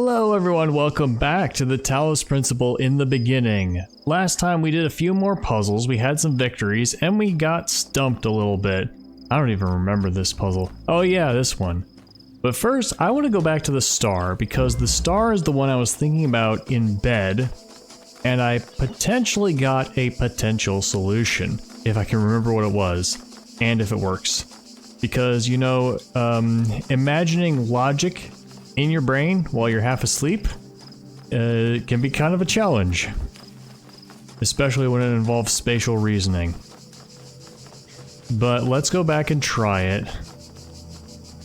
Hello everyone, welcome back to the Talos Principle in the beginning. Last time we did a few more puzzles, we had some victories, and we got stumped a little bit. I don't even remember this puzzle. Oh yeah, this one. But first, I want to go back to the star, because the star is the one I was thinking about in bed, and I potentially got a potential solution, if I can remember what it was, and if it works. Because, you know, imagining logic in your brain while you're half asleep can be kind of a challenge, especially when it involves spatial reasoning. But let's go back and try it.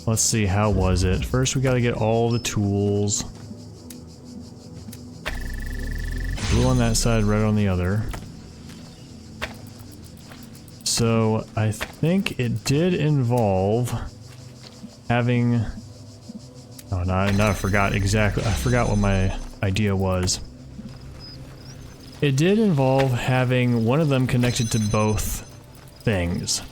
Let's see, how was it? First we gotta get all the tools. Blue on that side, red on the other. So I think it did involve having... Oh, no, I forgot exactly. I forgot what my idea was. It did involve having one of them connected to both things.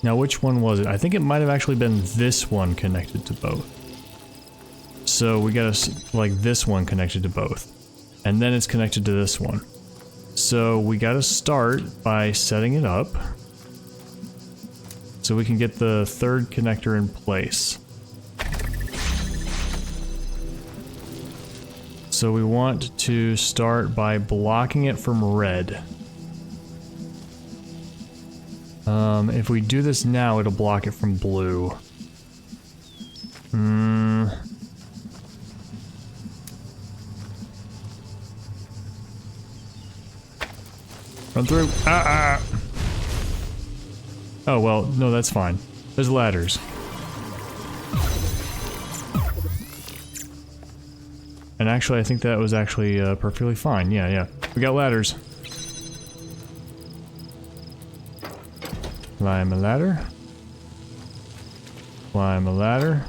Now, which one was it? I think it might have actually been this one connected to both. So we gotta, like, this one connected to both. And then it's connected to this one. So we gotta start by setting it up so we can get the third connector in place. So we want to start by blocking it from red. If we do this now, it'll block it from blue. Run through. Oh, well, no, that's fine. There's ladders. And actually, I think that was actually perfectly fine. Yeah. We got ladders. Climb a ladder. Climb a ladder.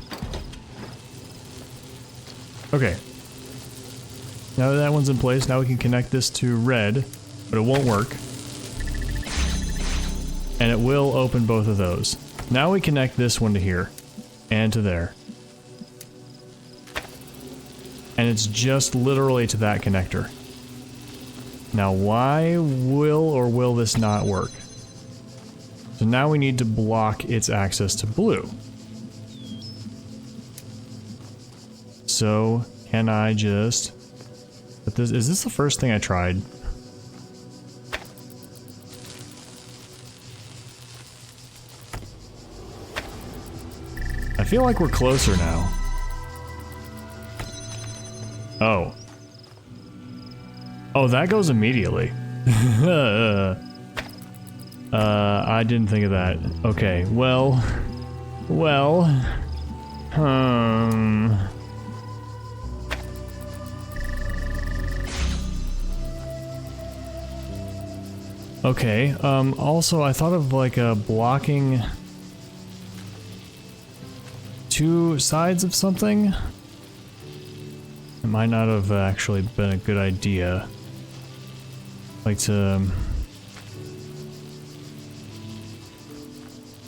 Okay. Now that that one's in place, now we can connect this to red, but it won't work. And it will open both of those. Now we connect this one to here, and to there. And it's just literally to that connector. Now why will this not work? So now we need to block its access to blue. So can I just... But this, is this the first thing I tried? I feel like we're closer now. Oh. Oh, that goes immediately. I didn't think of that. Okay, well... Okay, also I thought of like blocking two sides of something. It might not have actually been a good idea. Like to...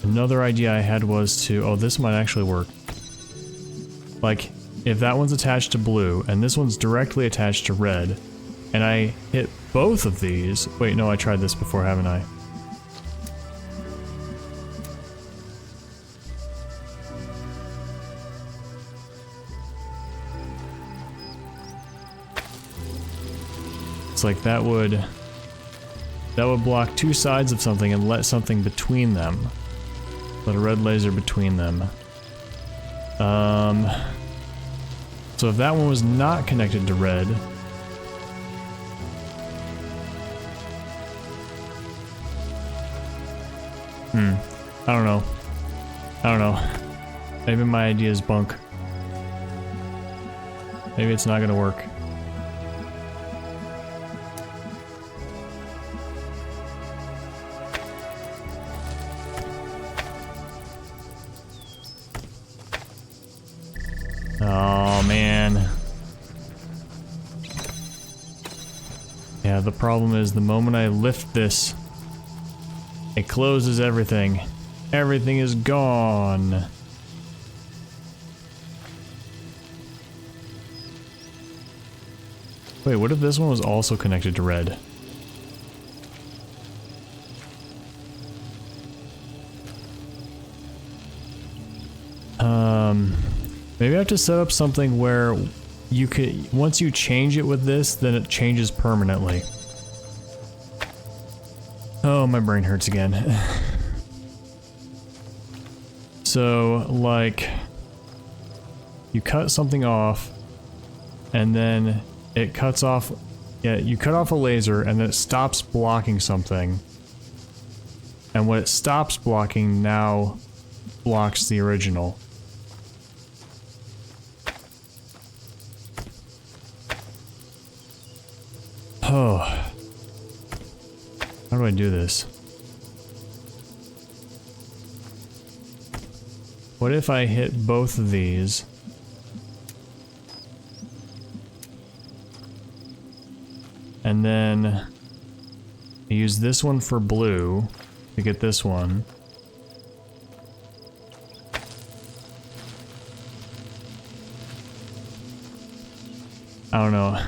Another idea I had was to... Oh, this might actually work. Like, if that one's attached to blue, and this one's directly attached to red, and I hit both of these... Wait, no, I tried this before, haven't I? It's like that would block two sides of something and let something between them. Let a red laser between them. So if that one was not connected to red, I don't know. Maybe my idea is bunk. Maybe it's not gonna work. Oh, man. Yeah, the problem is the moment I lift this, it closes everything. Everything is gone. Wait, what if this one was also connected to red? Maybe I have to set up something where you could, once you change it with this, then it changes permanently. Oh, my brain hurts again. So, like, you cut something off, and then it cuts off, yeah, you cut off a laser, and then it stops blocking something. And what it stops blocking now blocks the original. Oh. How do I do this? What if I hit both of these? And then I use this one for blue to get this one. I don't know.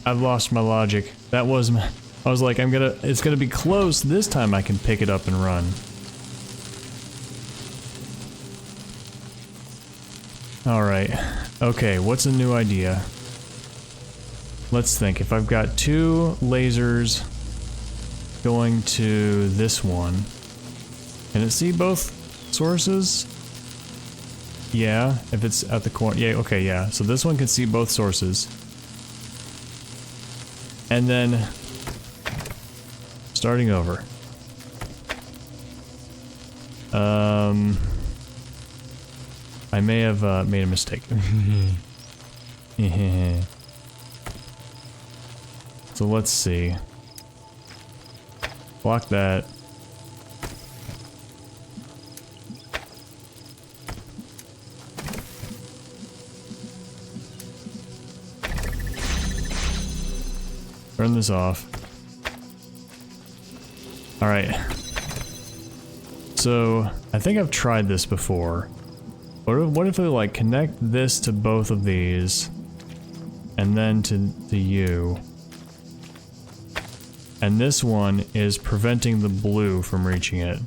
I've lost my logic. That was my, I was like, it's gonna be close. This time I can pick it up and run. Alright. Okay, what's a new idea? Let's think. If I've got two lasers going to this one, can it see both sources? Yeah, if it's at the corner. Yeah, okay, yeah. So this one can see both sources. And then, starting over. I may have made a mistake. So let's see. Block that. Turn this off. Alright. So, I think I've tried this before. What if we like connect this to both of these and then to you? And this one is preventing the blue from reaching it.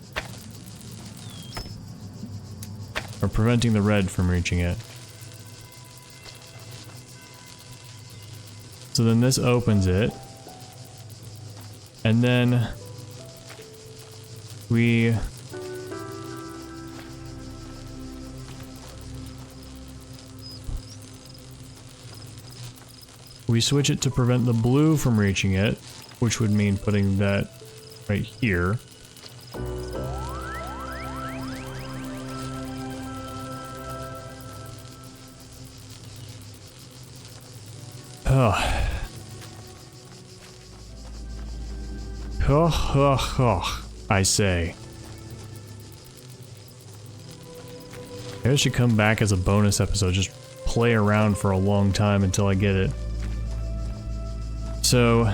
Or preventing the red from reaching it. So then this opens it. And then we switch it to prevent the blue from reaching it, which would mean putting that right here. Oh. I say. Maybe I should come back as a bonus episode, just play around for a long time until I get it. So,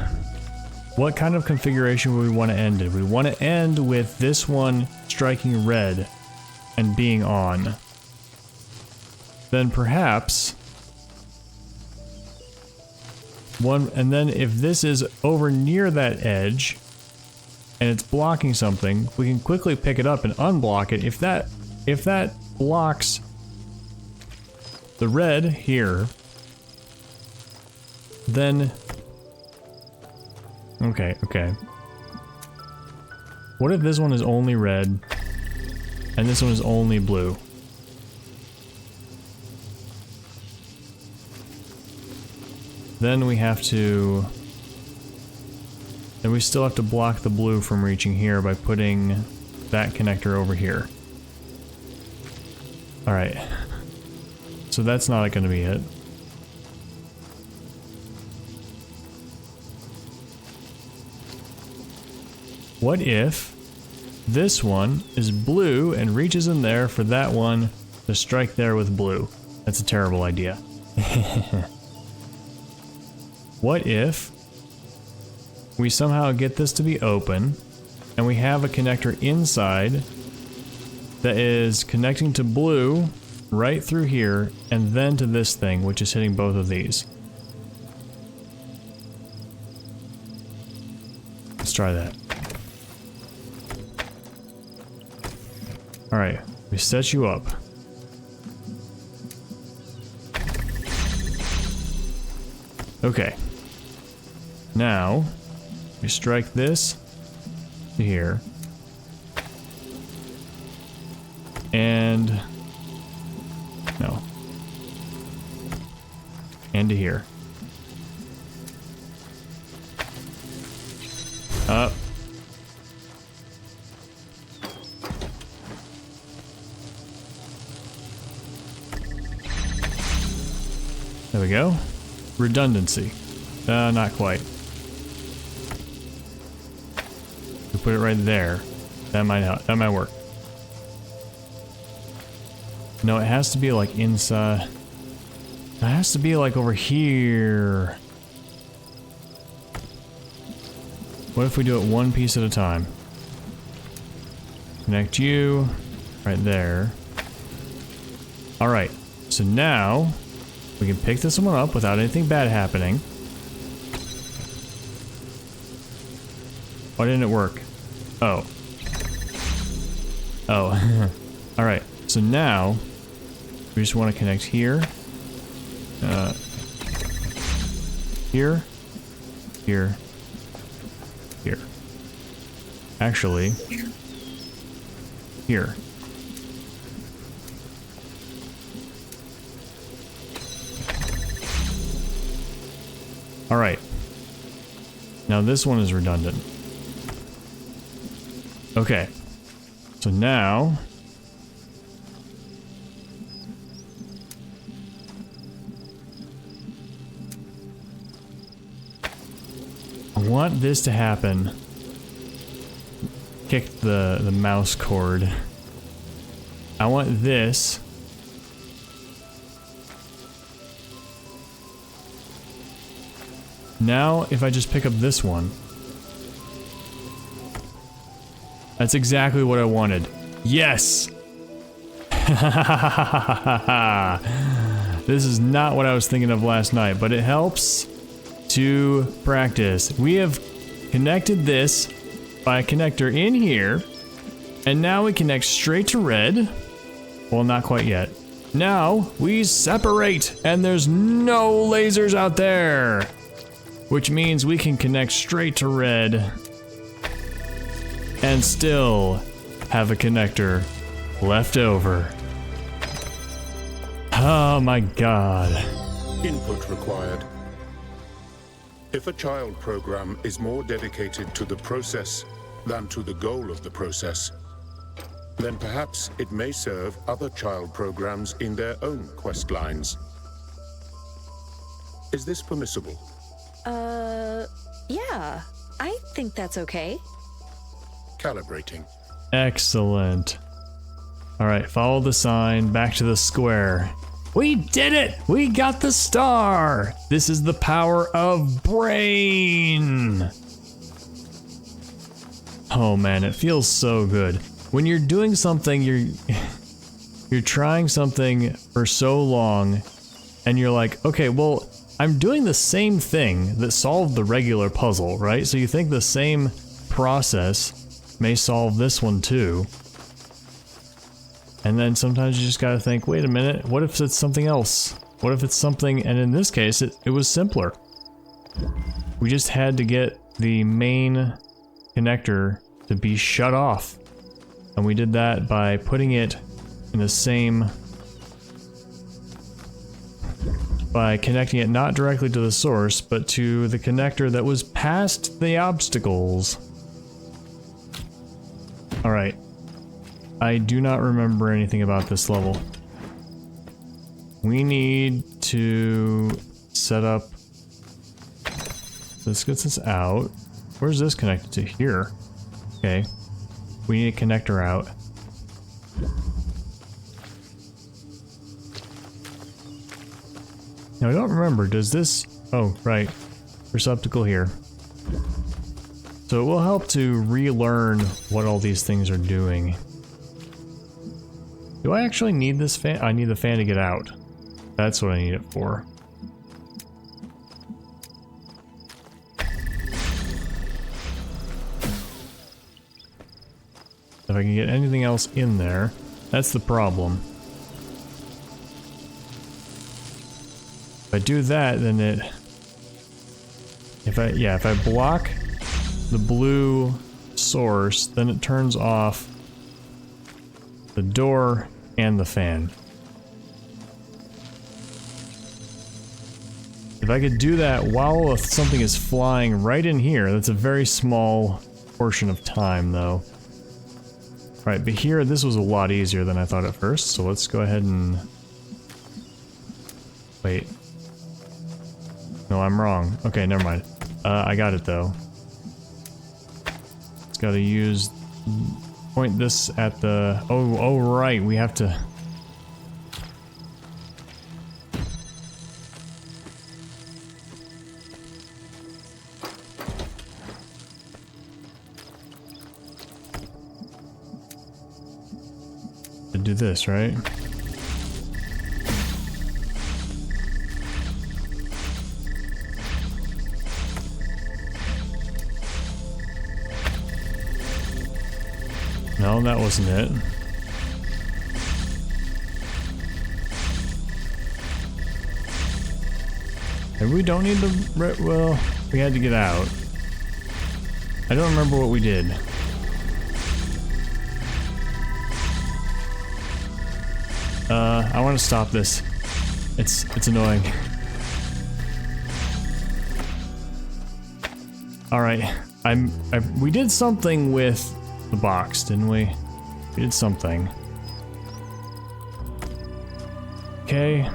what kind of configuration would we want to end in? We want to end with this one striking red and being on. Then perhaps one, and then if this is over near that edge and it's blocking something, we can quickly pick it up and unblock it. If that blocks the red here, then okay. What if this one is only red and this one is only blue? Then we have to... Then we still have to block the blue from reaching here by putting that connector over here. Alright. So that's not going to be it. What if this one is blue and reaches in there for that one to strike there with blue? That's a terrible idea. What if we somehow get this to be open and we have a connector inside that is connecting to blue right through here and then to this thing, which is hitting both of these? Let's try that. Alright, we set you up. Okay. Now, we strike this to here. And... no. And to here. Up. There we go. Redundancy. Not quite. We put it right there. That might help. That might work. No, it has to be like inside. It has to be like over here. What if we do it one piece at a time? Connect you right there. Alright, so now we can pick this one up without anything bad happening. Why didn't it work? Oh. Oh. Alright, so now we just want to connect here. Here. Here. Here. Actually, here. Alright. Now this one is redundant. Okay. So now... I want this to happen. Kick the mouse cord. I want this. Now, if I just pick up this one. That's exactly what I wanted. Yes! This is not what I was thinking of last night, but it helps to practice. We have connected this by a connector in here, and now we connect straight to red. Well, not quite yet. Now we separate, and there's no lasers out there, which means we can connect straight to red and still have a connector left over. Oh my god. Input required. If a child program is more dedicated to the process than to the goal of the process, then perhaps it may serve other child programs in their own quest lines. Is this permissible? Yeah. I think that's okay. Calibrating. Excellent. Alright, follow the sign, back to the square. We did it! We got the star! This is the power of brain! Oh man, it feels so good. When you're doing something, you're trying something for so long, and you're like, okay, well, I'm doing the same thing that solved the regular puzzle, right? So you think the same process may solve this one too. And then sometimes you just gotta think, wait a minute, what if it's something else? What if it's something, and in this case, it was simpler. We just had to get the main connector to be shut off. And we did that by putting it in the same... by connecting it not directly to the source, but to the connector that was past the obstacles. Alright. I do not remember anything about this level. We need to set up... This gets us out. Where's this connected to? Here. Okay. We need a connector out. Now I don't remember, does this... Oh, right. Receptacle here. So it will help to relearn what all these things are doing. Do I actually need this fan? I need the fan to get out. That's what I need it for. If I can get anything else in there, that's the problem. If I do that, then if I block the blue source, then it turns off the door and the fan. If I could do that while something is flying right in here, that's a very small portion of time though. Right, but here, this was a lot easier than I thought at first, so let's go ahead and... Wait. No, I'm wrong. Okay, never mind. I got it though. It's gotta use... Point this at the... Oh, right, we have to... do this, right? No, that wasn't it. Maybe we don't need the... Well, we had to get out. I don't remember what we did. I want to stop this. It's annoying. Alright, we did something with the box, didn't we? We did something. Okay.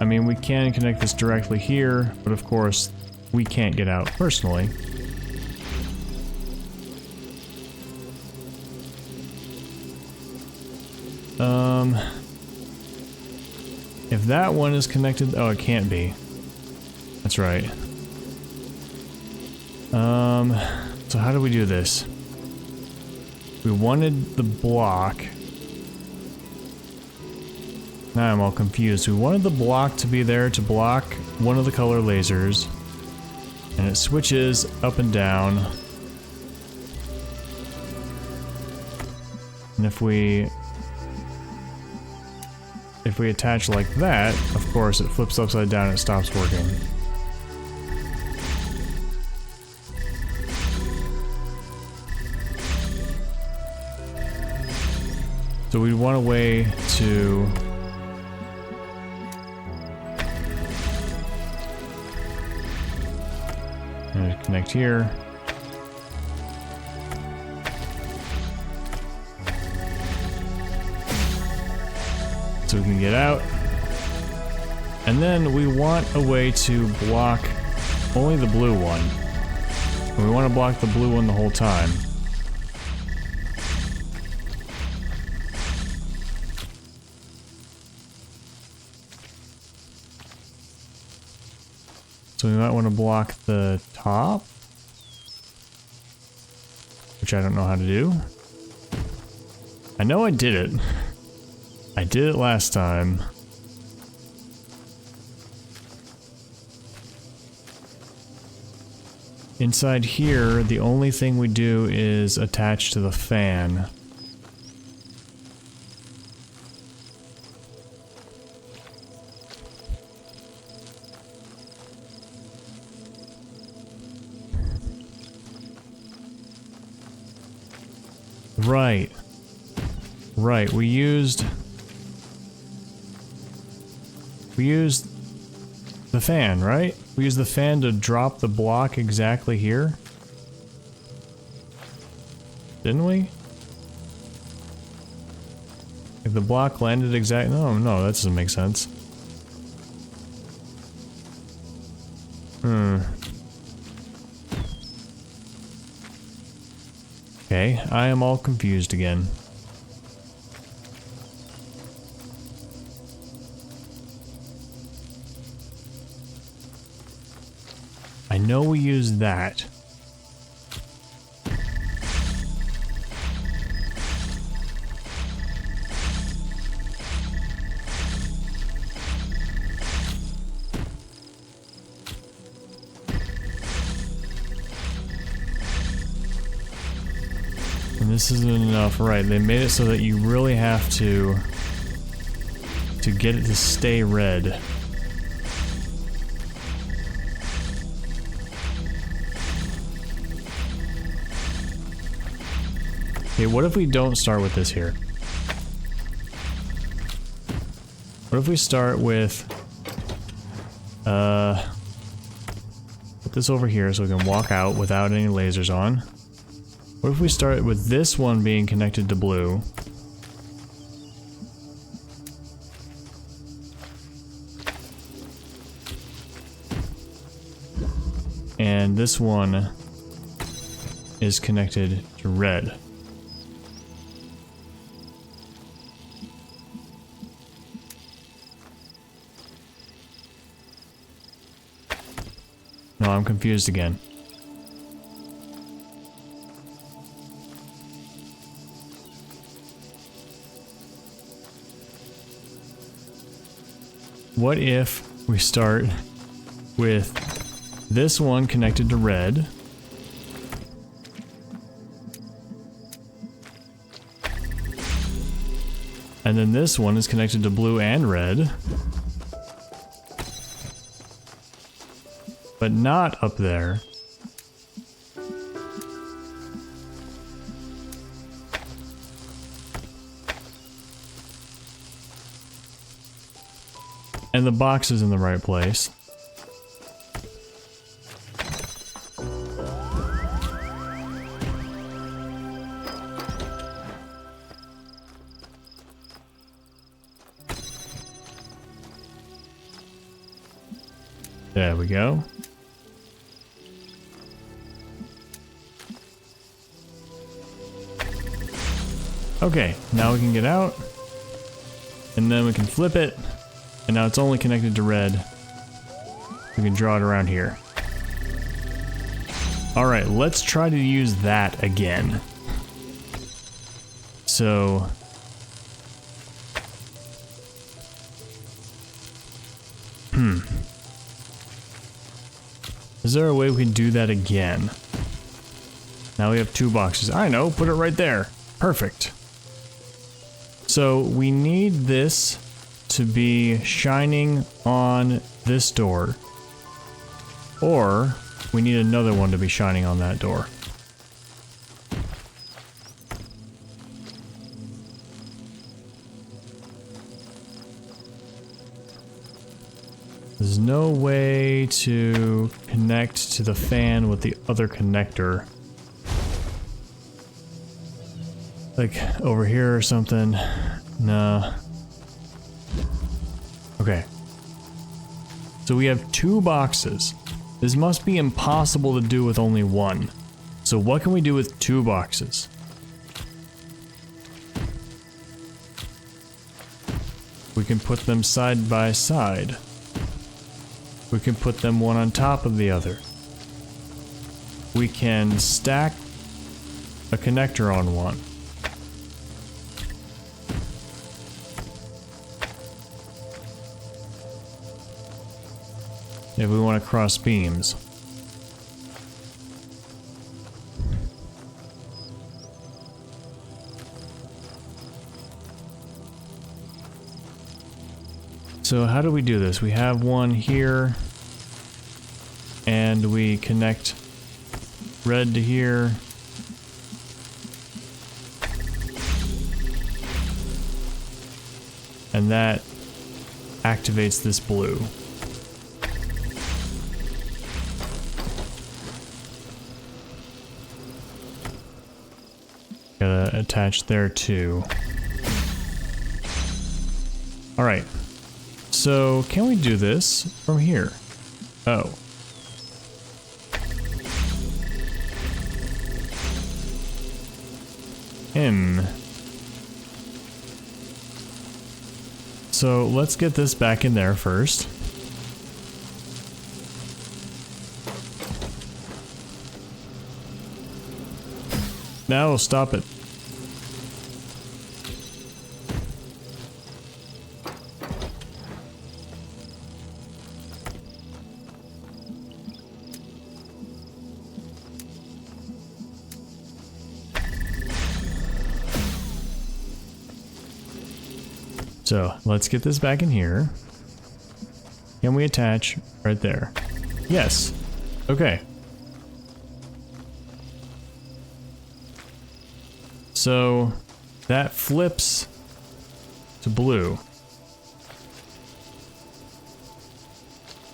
I mean, we can connect this directly here, but of course, we can't get out personally. If that one is connected, oh, it can't be. That's right. So how do we do this? We wanted the block. Now I'm all confused. We wanted the block to be there to block one of the color lasers. And it switches up and down. And if we attach like that, of course it flips upside down and it stops working. So we'd want a way to connect here. So we can get out. And then we want a way to block only the blue one. And we want to block the blue one the whole time. So we might want to block the top, which I don't know how to do. I know I did it. I did it last time. Inside here, the only thing we do is attach to the fan. Right. Right, we used the fan, right? We used the fan to drop the block exactly here. Didn't we? If the block landed exactly... No, that doesn't make sense. Okay, I am all confused again. I know we use that. And this isn't enough. Right, they made it so that you really have to get it to stay red. Okay, what if we don't start with this here? What if we start with, put this over here so we can walk out without any lasers on. What if we start with this one being connected to blue? And this one is connected to red. No, I'm confused again. What if we start with this one connected to red? And then this one is connected to blue and red. But not up there. And the box is in the right place. There we go. Okay, now we can get out, and then we can flip it, and now it's only connected to red. We can draw it around here. Alright, let's try to use that again. So... Is there a way we can do that again? Now we have two boxes. I know, put it right there. Perfect. So we need this to be shining on this door. Or we need another one to be shining on that door. There's no way to connect to the fan with the other connector. Like over here or something. No. Okay. So we have two boxes. This must be impossible to do with only one. So what can we do with two boxes? We can put them side by side. We can put them one on top of the other. We can stack a connector on one. If we want to cross beams. So how do we do this? We have one here, and we connect red to here. And that activates this blue. Gotta attach there too. Alright. So, can we do this from here? Oh. So, let's get this back in there first. Now we'll stop it. So let's get this back in here. Can we attach right there? Yes. Okay. So that flips to blue.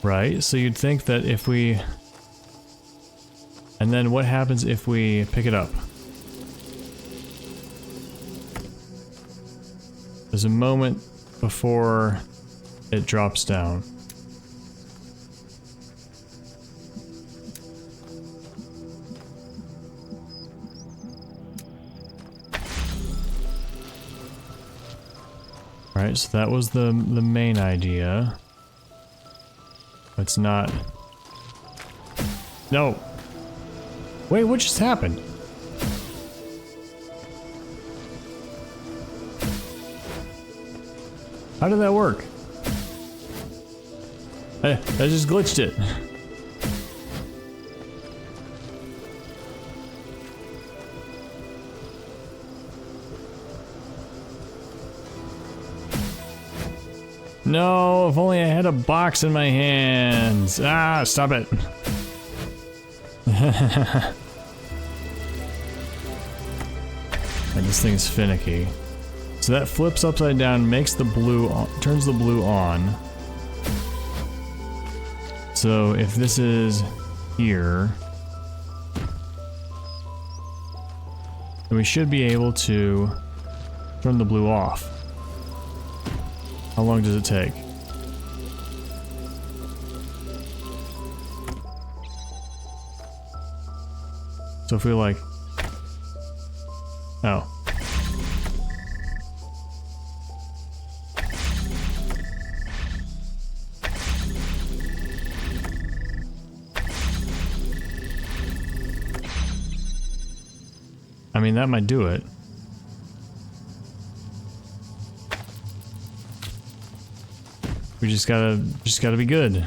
Right? So you'd think that if we... And then what happens if we pick it up? There's a moment before it drops down. Alright, so that was the main idea. It's not... No! Wait, what just happened? How did that work? I just glitched it. No, if only I had a box in my hands. Ah, stop it. And this thing's finicky. So that flips upside down, makes the blue on, turns the blue on. So if this is here, then we should be able to turn the blue off. How long does it take? So if we like... Oh. I mean, that might do it. We just gotta be good.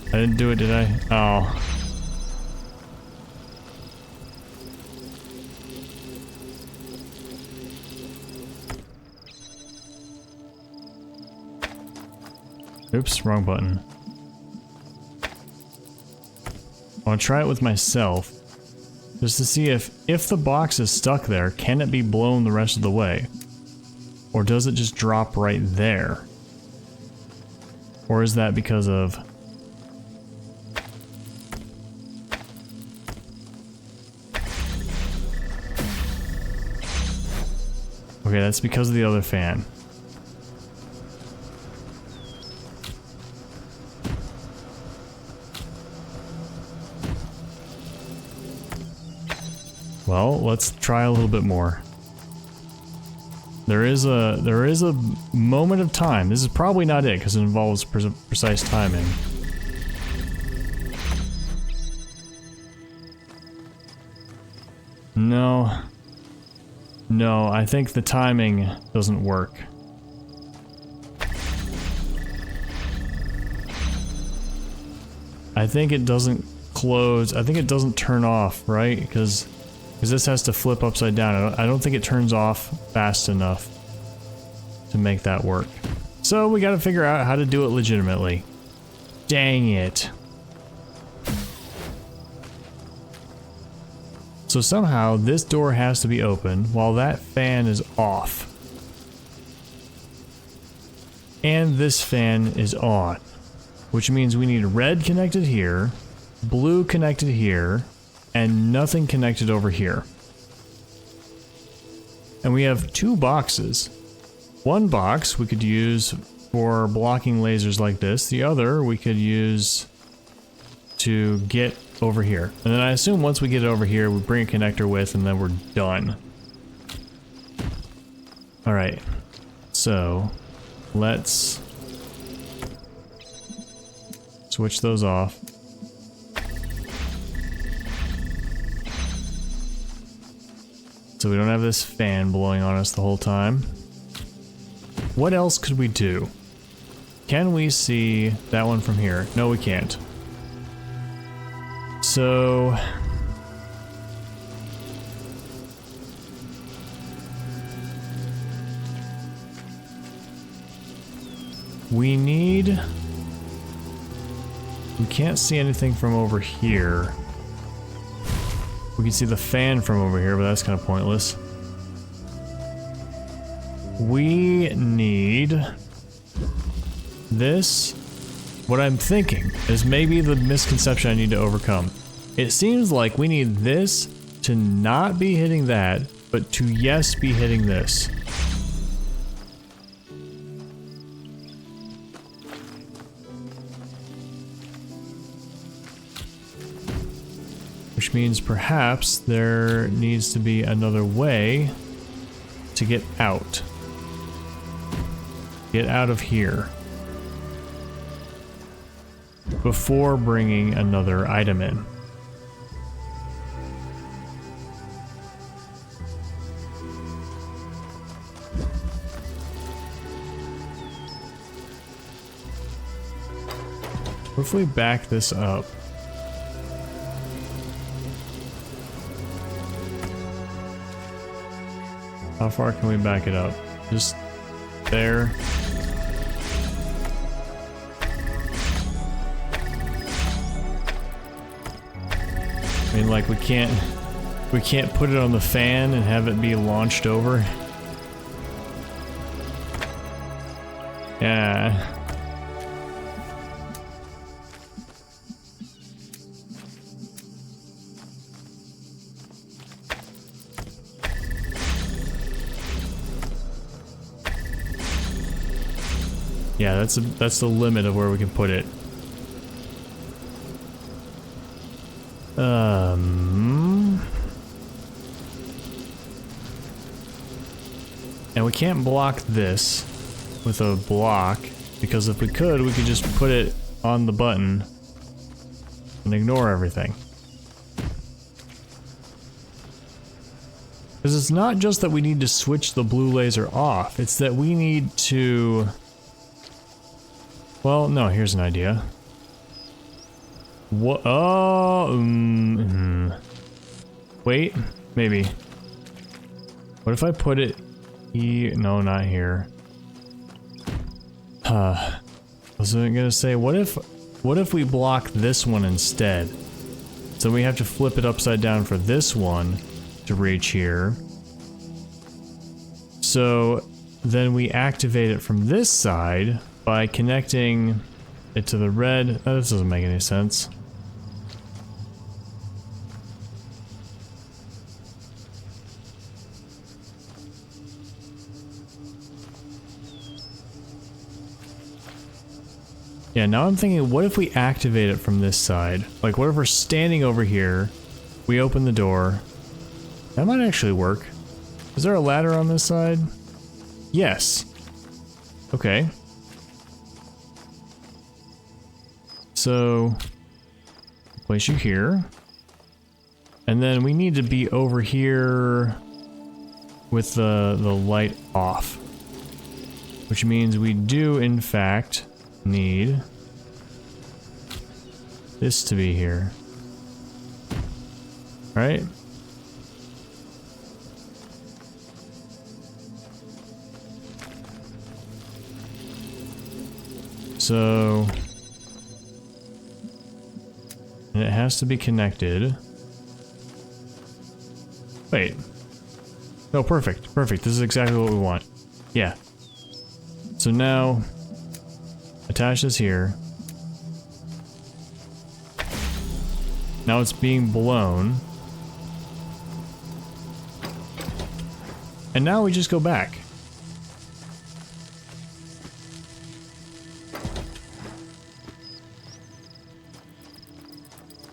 I didn't do it, did I? Oh. Oops, wrong button. I want to try it with myself, just to see if the box is stuck there, can it be blown the rest of the way? Or does it just drop right there? Or is that because of... Okay, that's because of the other fan. Well, let's try a little bit more. There is a moment of time. This is probably not it because it involves precise timing. No. No, I think the timing doesn't work. I think it doesn't close. I think it doesn't turn off, right? Because this has to flip upside down. I don't think it turns off fast enough to make that work. So we gotta figure out how to do it legitimately. Dang it. So somehow this door has to be open while that fan is off. And this fan is on. Which means we need red connected here, blue connected here, and nothing connected over here. And we have two boxes. One box we could use for blocking lasers like this. The other we could use to get over here. And then I assume once we get it over here, we bring a connector with and then we're done. Alright. So, let's switch those off. So we don't have this fan blowing on us the whole time. What else could we do? Can we see that one from here? No, we can't. So... we need... we can't see anything from over here. We can see the fan from over here, but that's kind of pointless. We need this. What I'm thinking is maybe the misconception I need to overcome. It seems like we need this to not be hitting that, but to yes be hitting this. Which means perhaps there needs to be another way to get out. Get out of here. Before bringing another item in. What if we back this up? How far can we back it up? Just there. I mean, like, we can't put it on the fan and have it be launched over. Yeah. Yeah, that's the limit of where we can put it. And we can't block this with a block, because if we could just put it on the button and ignore everything. Because it's not just that we need to switch the blue laser off, it's that we need to... well, no, here's an idea. What? Oh, wait, maybe. What if I put it here? No, not here. I was gonna say, what if we block this one instead? So we have to flip it upside down for this one to reach here. So then we activate it from this side by connecting it to the red. Oh, this doesn't make any sense. Yeah, now I'm thinking, what if we activate it from this side? Like, what if we're standing over here, we open the door. That might actually work. Is there a ladder on this side? Yes. Okay. So, place you here. And then we need to be over here with the light off. Which means we do, in fact, need this to be here. Right? So... and it has to be connected. Wait. No, perfect. Perfect. This is exactly what we want. Yeah. So now... attach this here. Now it's being blown. And now we just go back.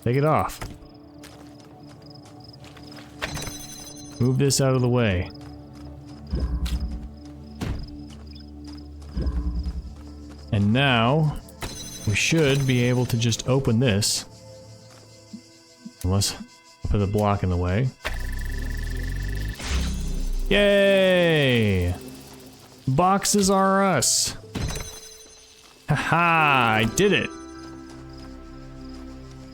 Take it off. Move this out of the way. And now, we should be able to just open this. Unless I put the block in the way. Yay! Boxes are us. Haha, I did it.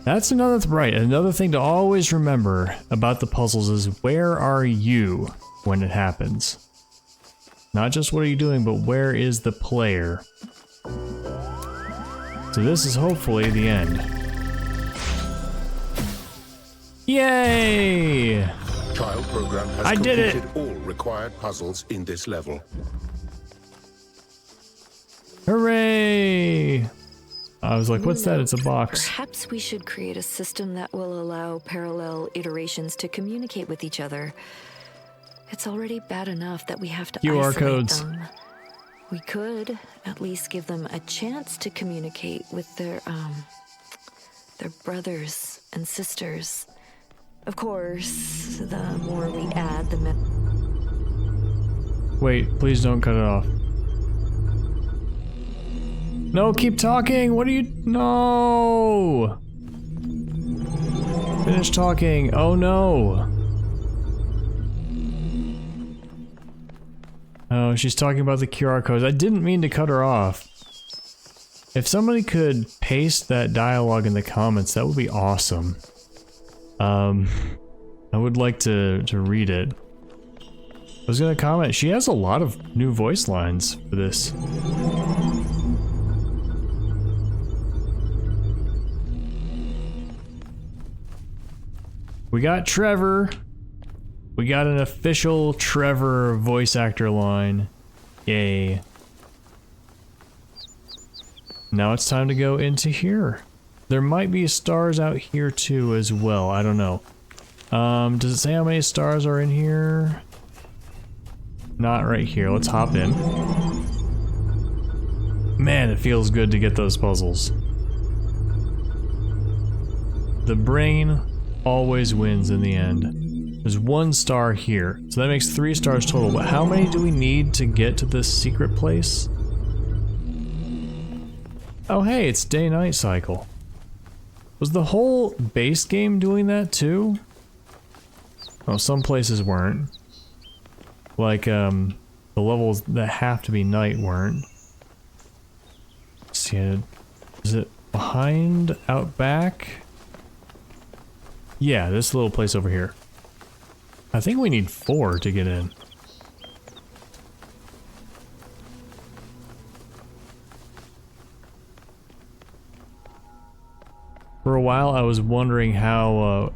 That's another thing to always remember about the puzzles is where are you when it happens? Not just what are you doing, but where is the player? So this is hopefully the end. Yay! Child program has I did it! completed all required puzzles in this level. Hooray! I was like, what's that? It's a box. Perhaps we should create a system that will allow parallel iterations to communicate with each other. It's already bad enough that we have to QR isolate codes. them. We could at least give them a chance to communicate with their brothers and sisters. Of course, the more we add, the Wait, please don't cut it off. No, keep talking. What are you? No. Finish talking. Oh no. Oh, she's talking about the QR codes. I didn't mean to cut her off. If somebody could paste that dialogue in the comments, that would be awesome. I would like to read it. I was gonna comment, she has a lot of new voice lines for this. We got Trevor. We got an official Trevor voice actor line. Yay. Now it's time to go into here. There might be stars out here too as well. I don't know. Does it say how many stars are in here? Not right here. Let's hop in. Man, it feels good to get those puzzles. The brain always wins in the end. There's 1 star here, so that makes 3 stars total, but how many do we need to get to this secret place? Oh hey, it's day-night cycle. Was the whole base game doing that too? Oh, some places weren't. Like, the levels that have to be night weren't. Let's see, is it behind, out back? Yeah, this little place over here. I think we need 4 to get in. For a while I was wondering how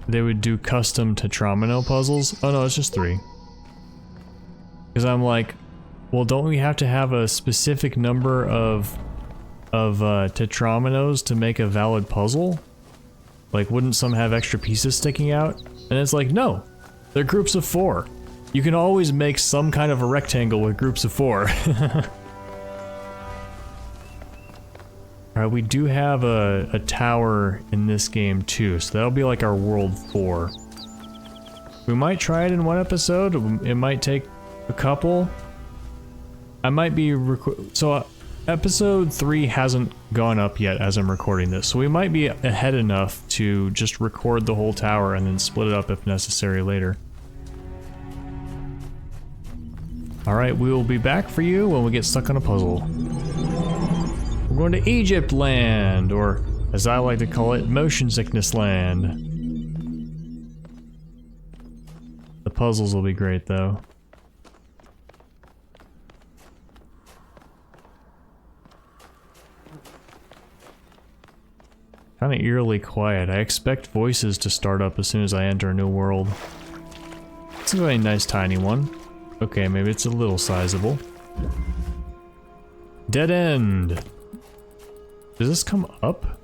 they would do custom Tetramino puzzles. Oh no, it's just 3. Because I'm like, well, don't we have to have a specific number of Tetraminos to make a valid puzzle? Like, wouldn't some have extra pieces sticking out? And it's like, no, they're groups of 4. You can always make some kind of a rectangle with groups of 4. Alright, we do have a tower in this game too, so that'll be like our world 4. We might try it in 1 episode, it might take a couple. I might be episode 3 hasn't gone up yet as I'm recording this, so we might be ahead enough to just record the whole tower and then split it up if necessary later. Alright, we will be back for you when we get stuck on a puzzle. We're going to Egypt land, or as I like to call it, motion sickness land. The puzzles will be great though. Kind of eerily quiet. I expect voices to start up as soon as I enter a new world. It's a very nice tiny one. Okay, maybe it's a little sizable. Dead end! Does this come up?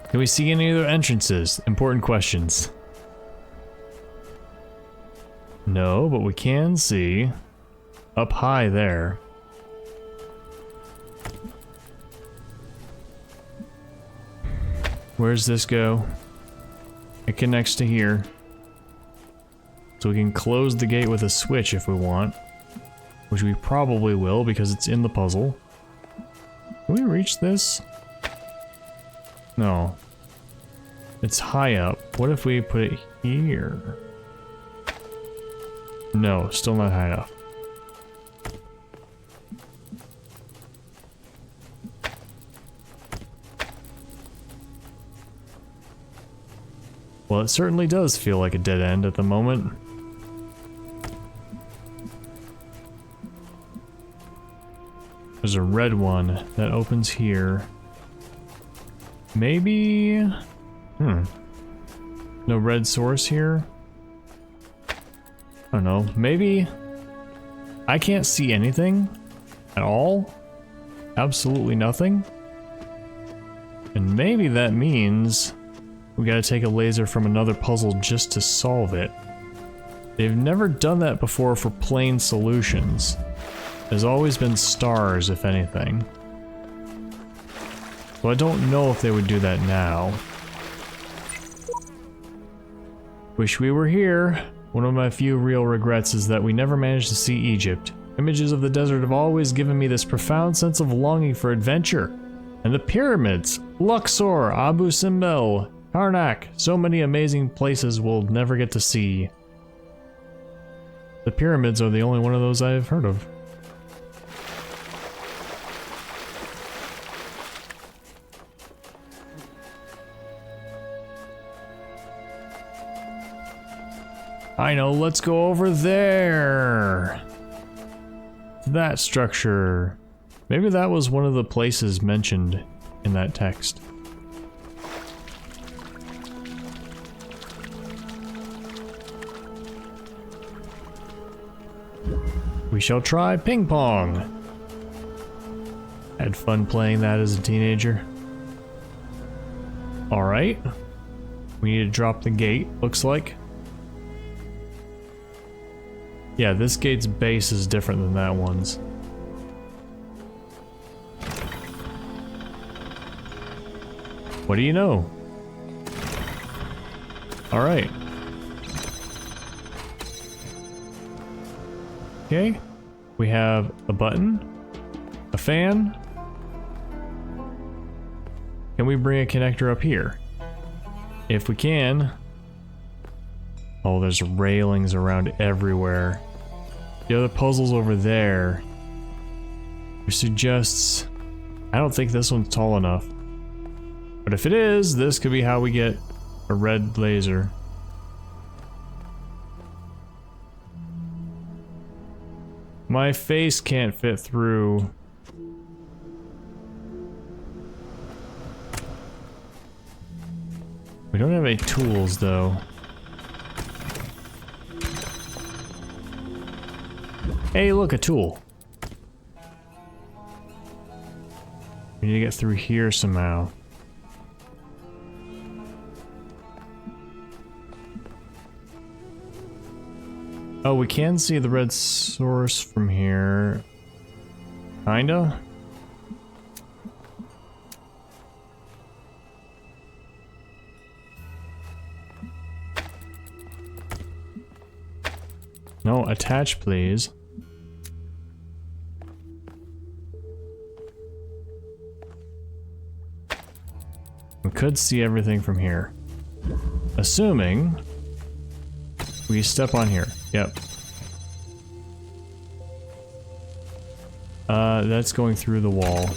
Can we see any other entrances? Important questions. No, but we can see up high there. Where's this go? It connects to here. So we can close the gate with a switch if we want. Which we probably will because it's in the puzzle. Can we reach this? No. It's high up. What if we put it here? No, still not high enough. Well, it certainly does feel like a dead end at the moment. There's a red one that opens here. Maybe... No red source here? I don't know. Maybe... I can't see anything at all? Absolutely nothing? And maybe that means... we gotta take a laser from another puzzle just to solve it. They've never done that before for plain solutions. There's always been stars, if anything. So I don't know if they would do that now. Wish we were here. One of my few real regrets is that we never managed to see Egypt. Images of the desert have always given me this profound sense of longing for adventure. And the pyramids! Luxor, Abu Simbel, Karnak, so many amazing places we'll never get to see. The pyramids are the only one of those I've heard of. I know, let's go over there. That structure. Maybe that was one of the places mentioned in that text. We shall try ping pong. Had fun playing that as a teenager. Alright. We need to drop the gate, looks like. Yeah, this gate's base is different than that one's. What do you know? Alright. Okay. We have a button, a fan. Can we bring a connector up here? If we can. Oh, there's railings around everywhere. The other puzzle's over there. Which suggests... I don't think this one's tall enough. But if it is, this could be how we get a red laser. My face can't fit through. We don't have any tools, though. Hey, look, a tool. We need to get through here somehow. Oh, we can see the red source from here. Kinda? No, attach, please. We could see everything from here. Assuming we step on here. Yep. That's going through the wall.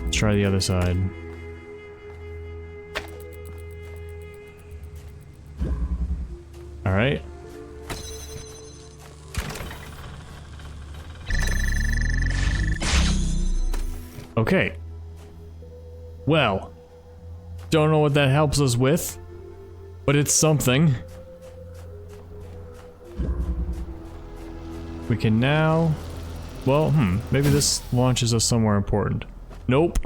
Let's try the other side. Alright. Okay. Well, don't know what that helps us with, but it's something. We can now... Well, maybe this launches us somewhere important. Nope.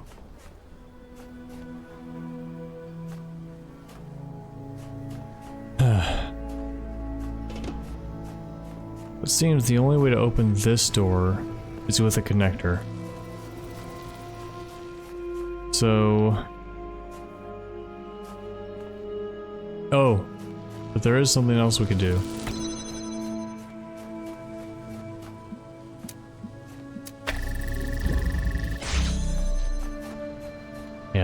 It seems the only way to open this door is with a connector. So... Oh, but there is something else we could do.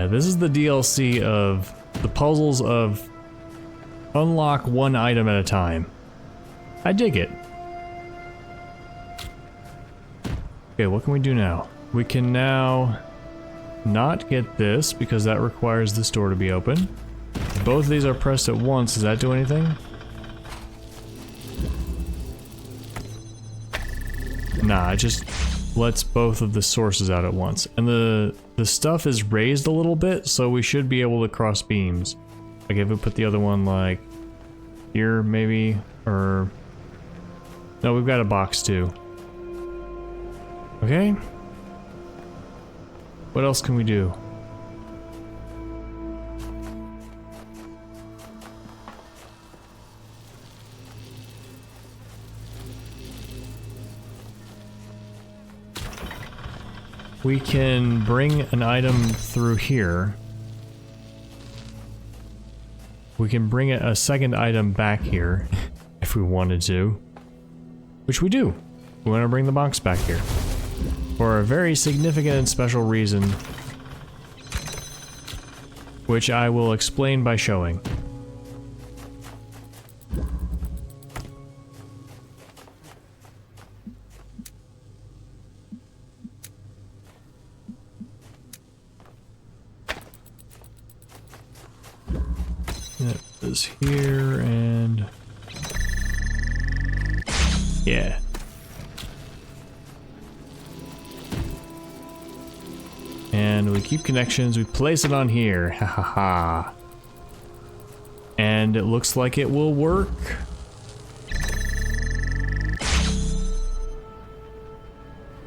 Yeah, this is the DLC of the puzzles of unlock one item at a time. I dig it. Okay, what can we do now? We can now not get this because that requires this door to be open. Both of these are pressed at once. Does that do anything? Nah, it just lets both of the sources out at once. And the stuff is raised a little bit, so we should be able to cross beams. Like if we put the other one like here maybe, or... No, we've got a box too. Okay. What else can we do? We can bring an item through here. We can bring a second item back here if we wanted to. Which we do. We want to bring the box back here. For a very significant and special reason. Which I will explain by showing. That is here and... yeah. And we keep connections, we place it on here, ha ha ha. And it looks like it will work.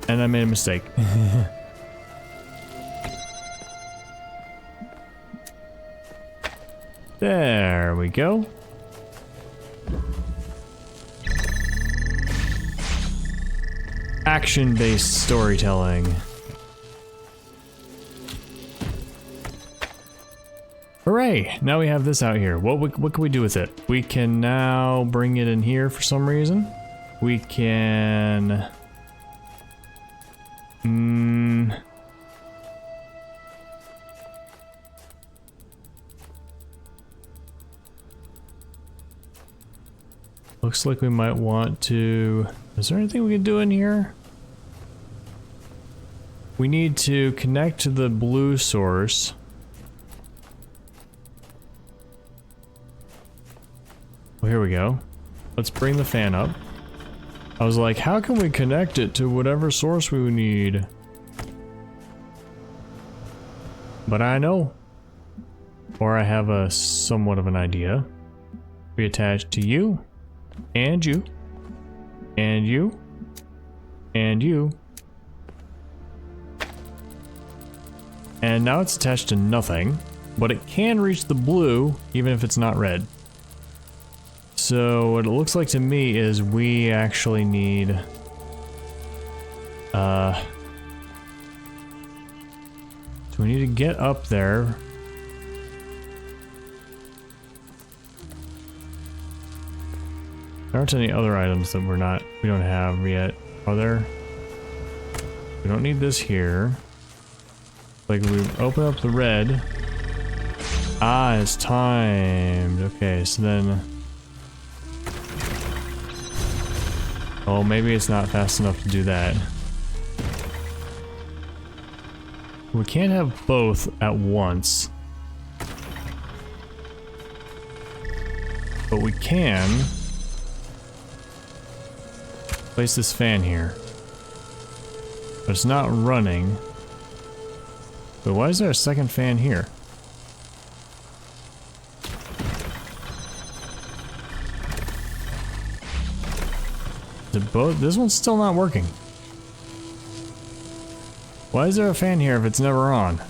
And I made a mistake. There we go. Action-based storytelling. Hooray! Now we have this out here. What can we do with it? We can now bring it in here for some reason. We can... Looks like we might want to... Is there anything we can do in here? We need to connect to the blue source. Well, here we go. Let's bring the fan up. I was like, how can we connect it to whatever source we need? But I know. Or I have a somewhat of an idea. We attach to you. And you. And you. And you. And now it's attached to nothing. But it can reach the blue, even if it's not red. So what it looks like to me is we actually need... So we need to get up there. There aren't any other items that we don't have yet, are there? We don't need this here. Like we open up the red. Ah, it's timed. Okay, so then... Oh, maybe it's not fast enough to do that. We can't have both at once. But we can place this fan here. But it's not running. But why is there a second fan here? This one's still not working. Why is there a fan here if it's never on?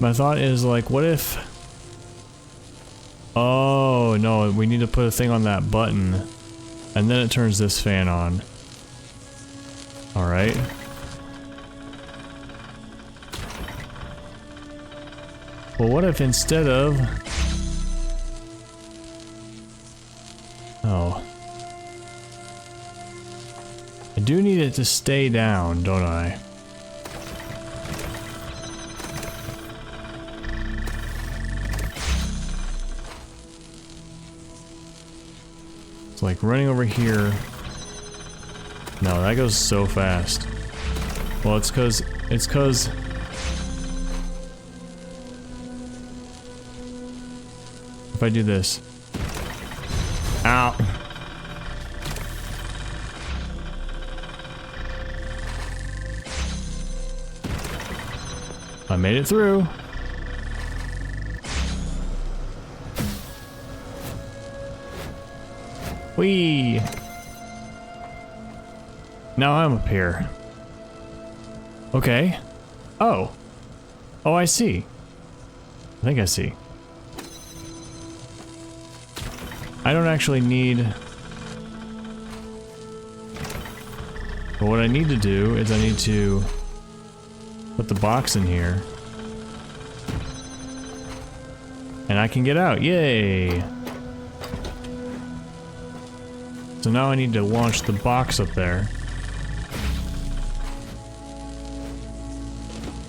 My thought is like, what if... Oh, no, we need to put a thing on that button. And then it turns this fan on. Alright. Well, what if instead of... Oh. I do need it to stay down, don't I? It's like running over here. No, that goes so fast. Well, it's cause if I do this. Ow. I made it through. Whee! Now I'm up here. Okay. Oh. Oh, I see. I think I see. I don't actually need... But what I need to do is I need to put the box in here. And I can get out. Yay! So now I need to launch the box up there.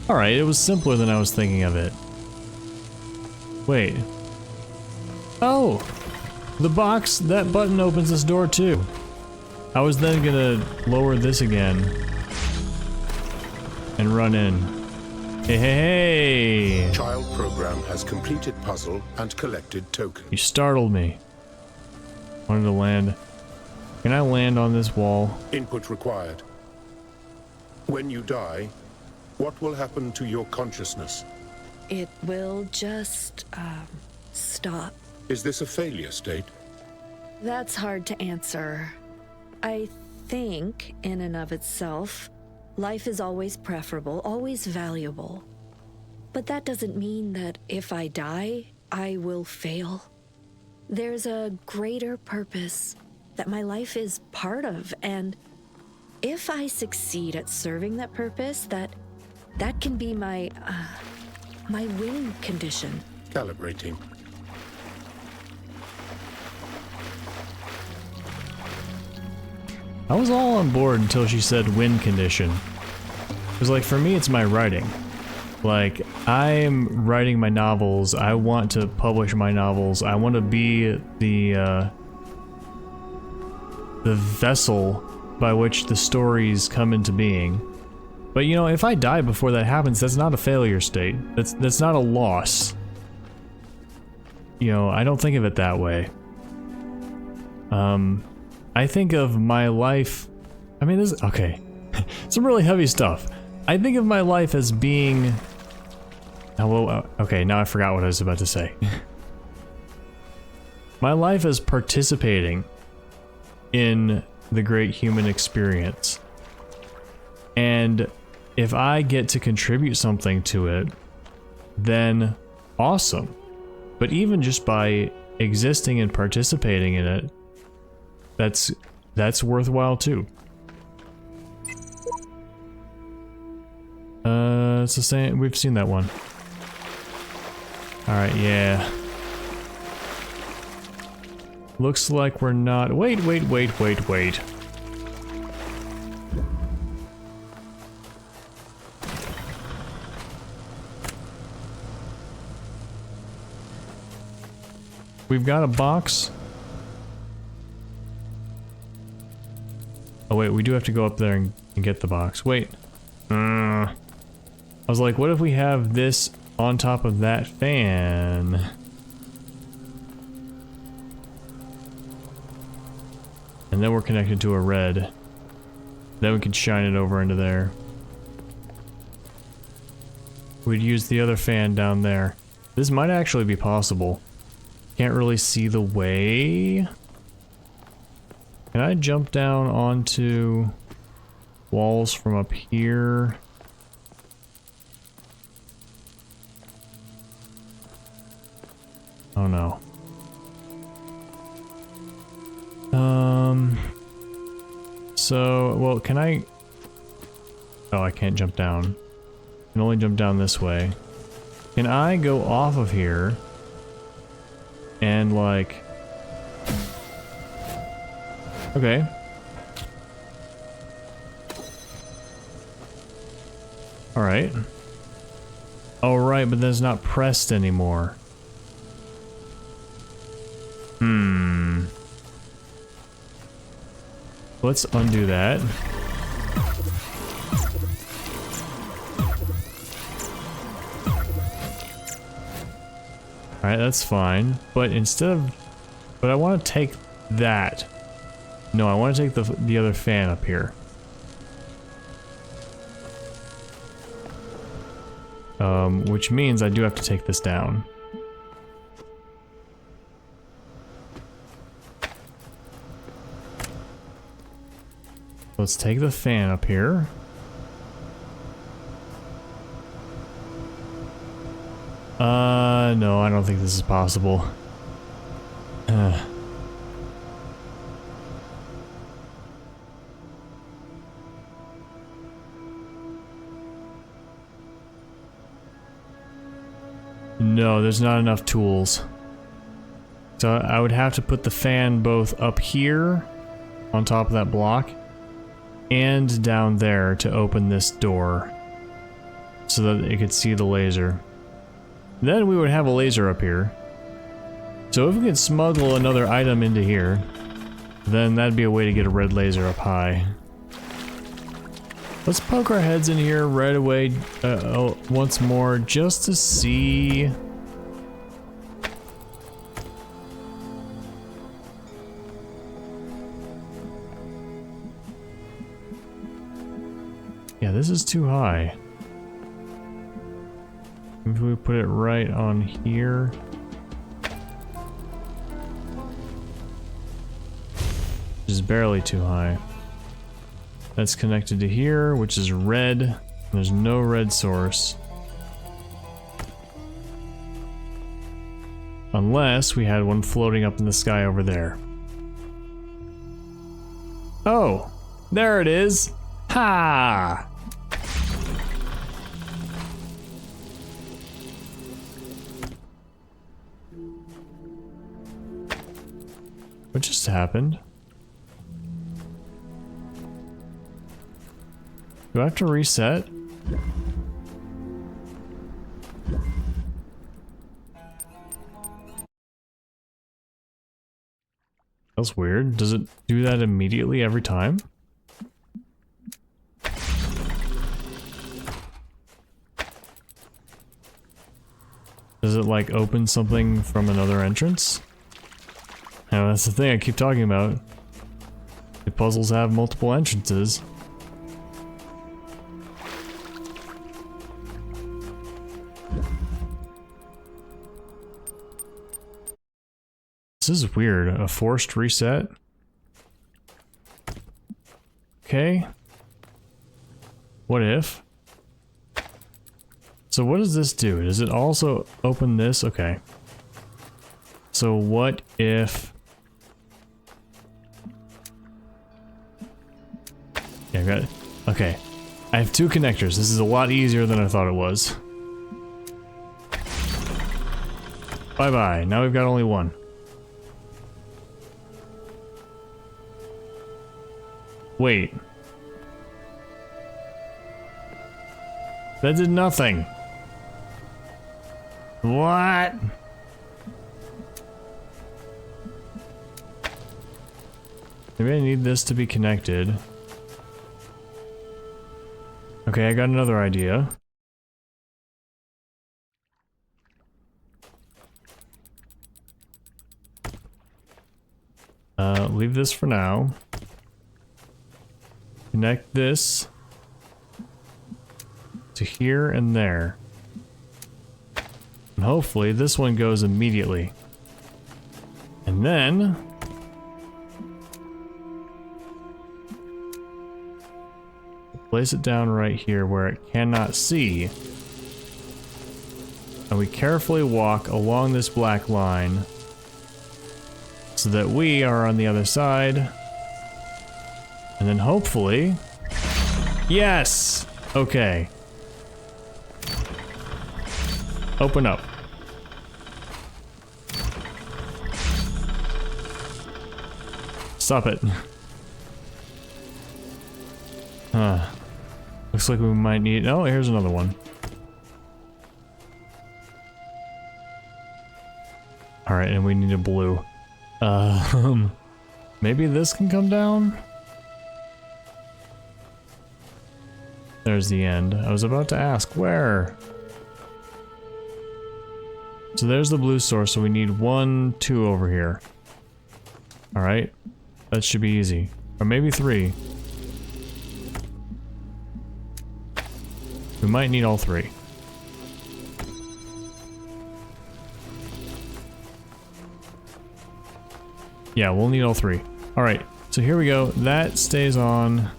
Alright, it was simpler than I was thinking of it. Wait. Oh! The box, that button opens this door too. I was then gonna lower this again. And run in. Hey, hey, hey! Child program has completed puzzle and collected token. You startled me. Wanted to land. Can I land on this wall? Input required. When you die, what will happen to your consciousness? It will just, stop. Is this a failure state? That's hard to answer. I think, in and of itself, life is always preferable, always valuable. But that doesn't mean that if I die, I will fail. There's a greater purpose that my life is part of, and if I succeed at serving that purpose, that can be my win condition. Calibrating. I was all on board until she said win condition. Because like for me it's my writing. Like I'm writing my novels, I want to publish my novels, I want to be the vessel by which the stories come into being. But you know, if I die before that happens, that's not a failure state. That's not a loss. You know, I don't think of it that way. I think of my life, I mean this, okay, some really heavy stuff. I think of my life as being, oh, well, okay, now I forgot what I was about to say. My life as participating in the great human experience. And if I get to contribute something to it, then awesome. But even just by existing and participating in it, that's worthwhile too. It's the same, we've seen that one. Alright, yeah. Looks like we're not, wait. We've got a box. Oh wait, we do have to go up there and get the box. Wait. I was like, what if we have this on top of that fan? And then we're connected to a red. Then we can shine it over into there. We'd use the other fan down there. This might actually be possible. Can't really see the way. Can I jump down onto walls from up here? Oh no. So, well, can I... Oh, I can't jump down. I can only jump down this way. Can I go off of here and like... Okay. Alright. Alright, but then it's not pressed anymore. let's undo that. Alright, that's fine. But instead of... But I want to take that. No, I want to take the other fan up here. Which means I do have to take this down. Let's take the fan up here. No, I don't think this is possible. No, there's not enough tools. So I would have to put the fan both up here on top of that block and down there to open this door so that it could see the laser. Then we would have a laser up here. So if we could smuggle another item into here, then that'd be a way to get a red laser up high. Let's poke our heads in here right away once more just to see. Yeah, this is too high. Maybe we put it right on here. Which is barely too high. That's connected to here, which is red. There's no red source. Unless we had one floating up in the sky over there. Oh, there it is. Ha! What just happened? Do I have to reset? That's weird. Does it do that immediately every time? Does it like open something from another entrance? Now that's the thing I keep talking about. The puzzles have multiple entrances. This is weird. A forced reset. Okay. What if? So what does this do? Does it also open this? Okay. So what if... Yeah, I got it. Okay. I have two connectors. This is a lot easier than I thought it was. Bye-bye. Now we've got only one. Wait. That did nothing. What? Maybe I need this to be connected. Okay, I got another idea. Leave this for now. Connect this to here and there. And hopefully this one goes immediately. And then... place it down right here where it cannot see. And we carefully walk along this black line so that we are on the other side. And then hopefully... Yes! Okay. Open up. Stop it. Looks like we might need... Oh, here's another one. Alright, and we need a blue. Maybe this can come down? there's the end. I was about to ask, where? So there's the blue source, so we need 1, 2 over here. Alright. That should be easy. Or maybe 3. We might need all 3. Yeah, we'll need all 3. Alright, so here we go. That stays on.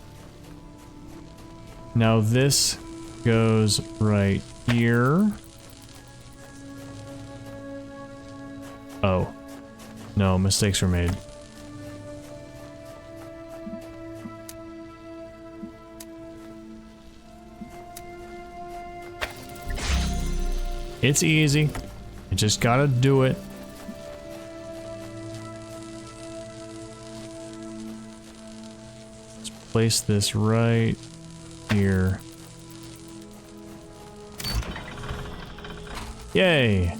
Now this goes right here. Oh. No, mistakes were made. It's easy. You just gotta do it. Let's place this right here. Yay!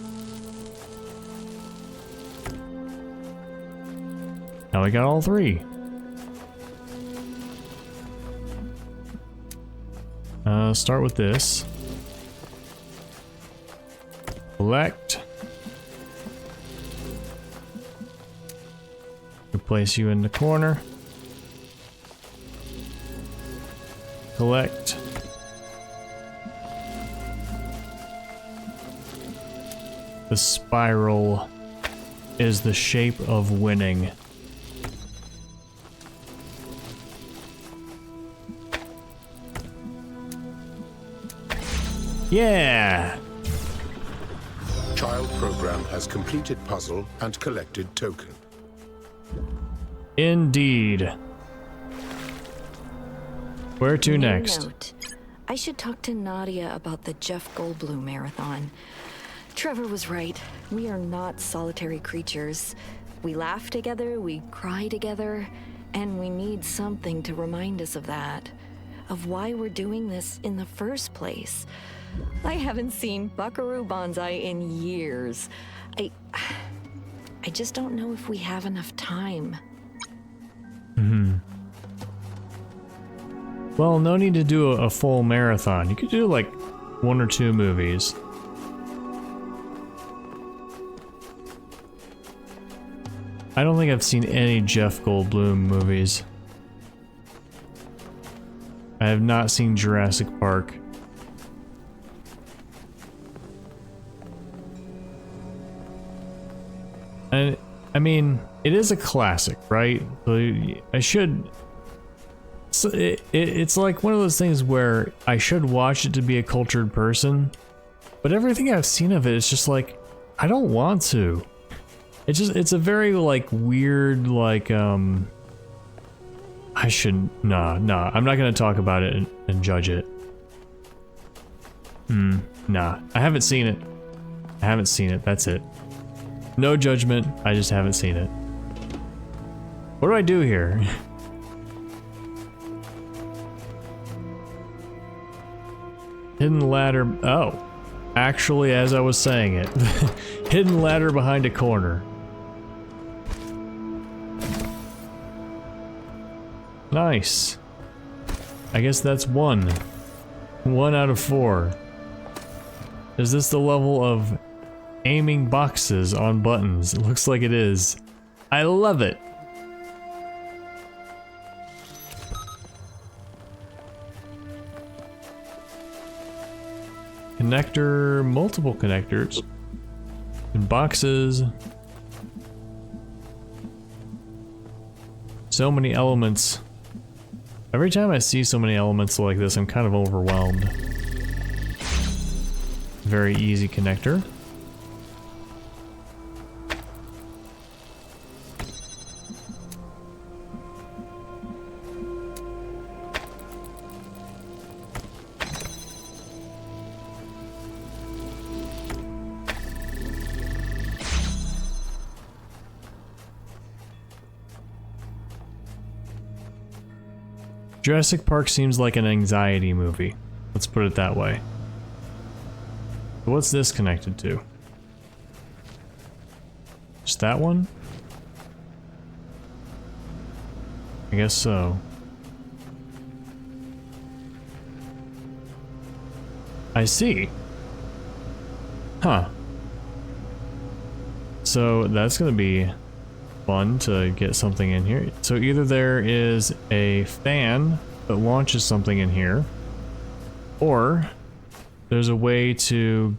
Now we got all 3. Start with this. Collect. Place you in the corner. Collect. The spiral is the shape of winning. Yeah! Child program has completed puzzle and collected token. Indeed. Where to next? Note. I should talk to Nadia about the Jeff Goldblum marathon. Trevor was right. We are not solitary creatures. We laugh together, we cry together, and we need something to remind us of that. Of why we're doing this in the first place. I haven't seen Buckaroo Banzai in years. I just don't know if we have enough time. Well, no need to do a full marathon. You could do like 1 or 2 movies. I don't think I've seen any Jeff Goldblum movies. I have not seen Jurassic Park. And I mean, it is a classic, right? So I should. So it's like one of those things where I should watch it to be a cultured person, but everything I've seen of it is just like, I don't want to. It's a very like weird like I shouldn't. Nah. I'm not gonna talk about it and judge it. Nah. I haven't seen it. That's it. No judgment. I just haven't seen it. What do I do here? Hidden ladder. Oh. Actually, as I was saying it. Hidden ladder behind a corner. Nice. I guess that's 1. 1 out of 4. Is this the level of aiming boxes on buttons? It looks like it is. I love it. Connector, multiple connectors. And boxes. So many elements. Every time I see so many elements like this, I'm kind of overwhelmed. Very easy connector. Jurassic Park seems like an anxiety movie. Let's put it that way. What's this connected to? Just that one? I guess so. I see. Huh. So that's gonna be fun to get something in here. So either there is a fan that launches something in here, or there's a way to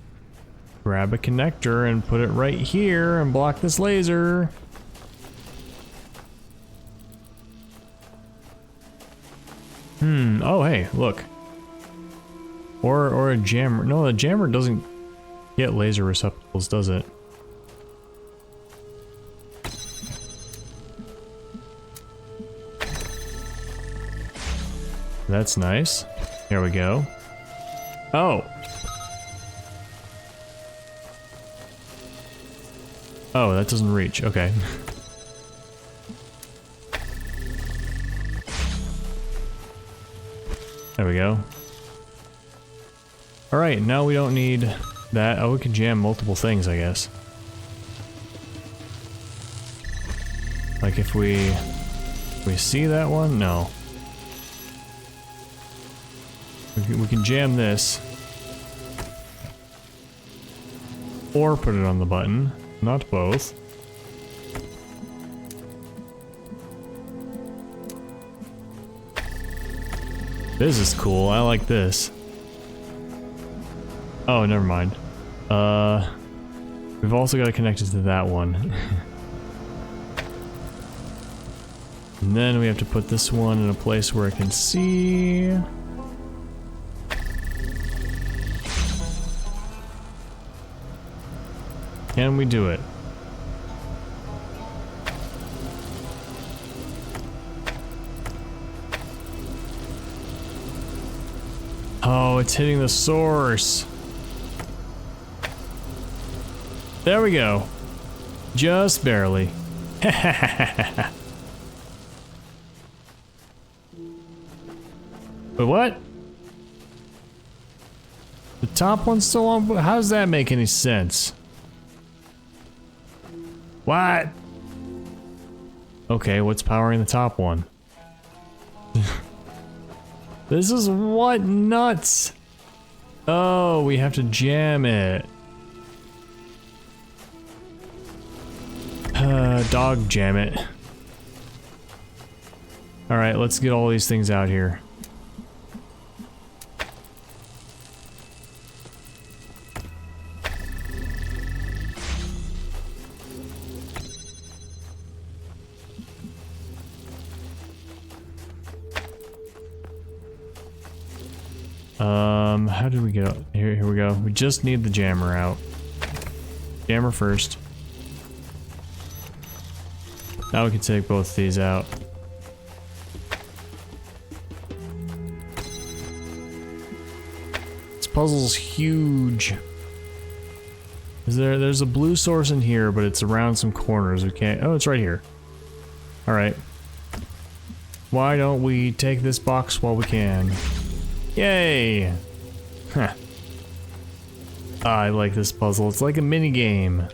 grab a connector and put it right here and block this laser. Oh hey, look. Or a jammer. No, the jammer doesn't get laser receptacles, does it? That's nice. Here we go. Oh. Oh, that doesn't reach. Okay. There we go. Alright, now we don't need that. Oh, we can jam multiple things, I guess. Like if we see that one? No. We can jam this. Or put it on the button. Not both. This is cool. I like this. Oh, never mind. We've also got to connect it to that one. And then we have to put this one in a place where it can see. Can we do it? Oh, it's hitting the source. There we go. Just barely. But what? The top one's still on? How does that make any sense? What? Okay, what's powering the top one? This is what nuts? Oh, we have to jam it. Dog jam it. Alright, let's get all these things out here. How did we get out? Here we go. We just need the jammer out. Jammer first. Now we can take both these out. This puzzle's huge. There's a blue source in here, but it's around some corners. We can't. Oh, it's right here. Alright. Why don't we take this box while we can? Yay! Huh. I like this puzzle. It's like a mini game.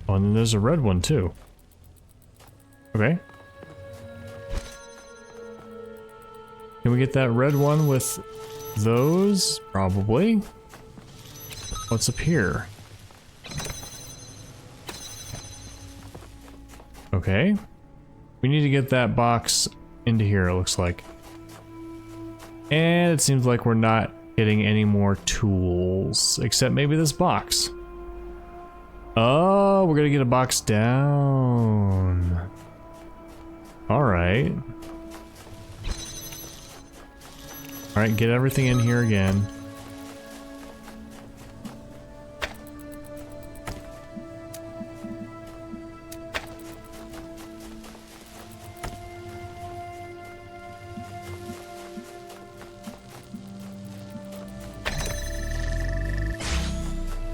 Oh, and then there's a red one too. Okay. Can we get that red one with those? Probably. What's up here? Okay. We need to get that box into here, it looks like. And it seems like we're not getting any more tools, except maybe this box. Oh, we're gonna get a box down. Alright. Alright, get everything in here again.